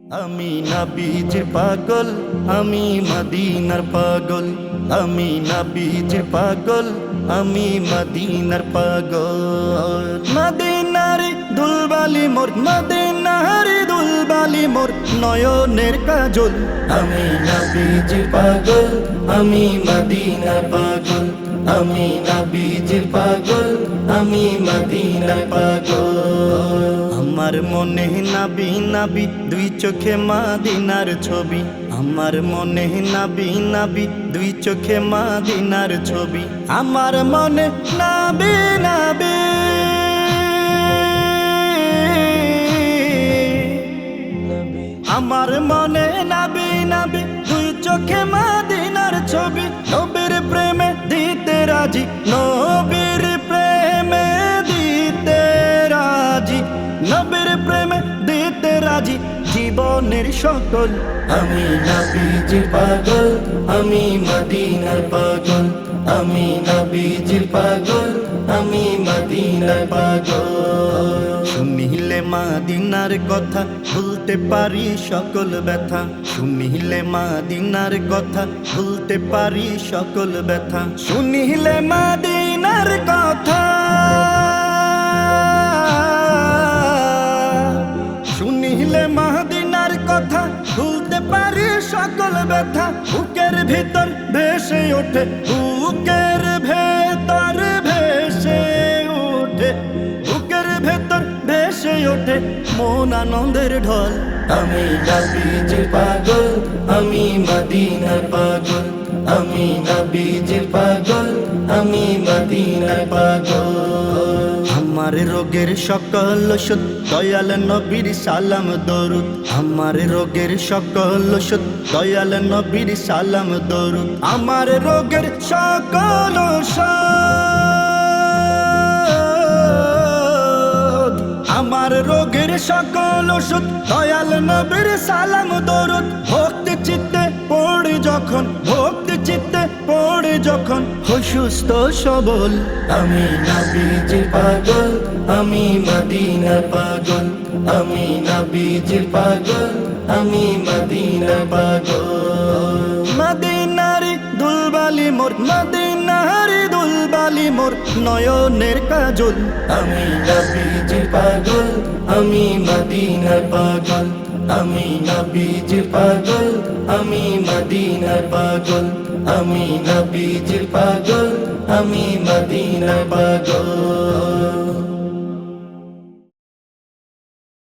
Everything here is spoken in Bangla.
আমি নবীজির পাগল, আমি মদিনার পাগল। আমি নবীজির পাগল, আমি মদিনার পাগল। মদিনার দুলবালি মোর, মদিনার দুলবালি মোর নয়নের কাজল। আমি নবীজির পাগল, আমি মদিনার পাগল। আমি নবীজির পাগল, আমি মদিনার পাগল। আমার মনে নাবি নাবি দুই চোখে মদিনার ছবি। আমার মনে নাবি নাবি দুই চোখে মদিনার ছবি। আমার মনে নাবি নাবি আমার মনে নাবি নাবি দুই চোখে মদিনার ছবি। নবীর প্রেমে দিতে রাজি, নবীর প্রেমে দিতে রাজি, নবীর প্রেমে দিতে রাজি জীবনের সকল। আমি নবীজির পাগল, আমি মদিনার পাগল। আমি নবীজির পাগল, আমি মদিনার পাগল। শুনিলে মদিনার কথা ভুলতে পারি সকল ব্যথা। শুনিলে মদিনার কথা ভুলতে পারি সকল ব্যথা। শুনিলে মদিনার কথা, শুনিলে মদিনার কথা ভুলতে পারি সকল ব্যথা। বুকের ভিতর ভেসে ওঠে, বুকের ভেতর ভেসে ওঠে, বুকের ভেতর ভেসে ওঠে মন আনন্দের ঢল। আমি নবীজির পাগল, আমি মদিনার পাগল। আমি নবীজির পাগল, আমি মদিনার পাগল। আমার রোগের সকল ওষুধ দয়াল নবীর সালাম দরুদ। আমার রোগের সকল ওষুধ দয়াল নবীর সালাম দরুদ। আমার রোগের সকল ওষুধ, আমার রোগের সকল ওষুধ দয়াল নবীর সালাম দরুদ। ভক্তি চিত্তে পড়ে যখন, ভক্তি চিত্তে পড়ে যখন হই সুস্থ সবল। আমি নবীজির পাগল, আমি মদিনার পাগল। আমি নবীজির পাগল, আমি মদিনার পাগল। মদিনার দুলবালি মোর, মদিনার দুলবালি মোর নয়নের কাজল। আমি নবীজির পাগল, আমি মদিনার পাগল। আমি নবীজির পাগল, আমি মদিনার পাগল। আমি নবীজির পাগল, আমি মদিনার পাগল।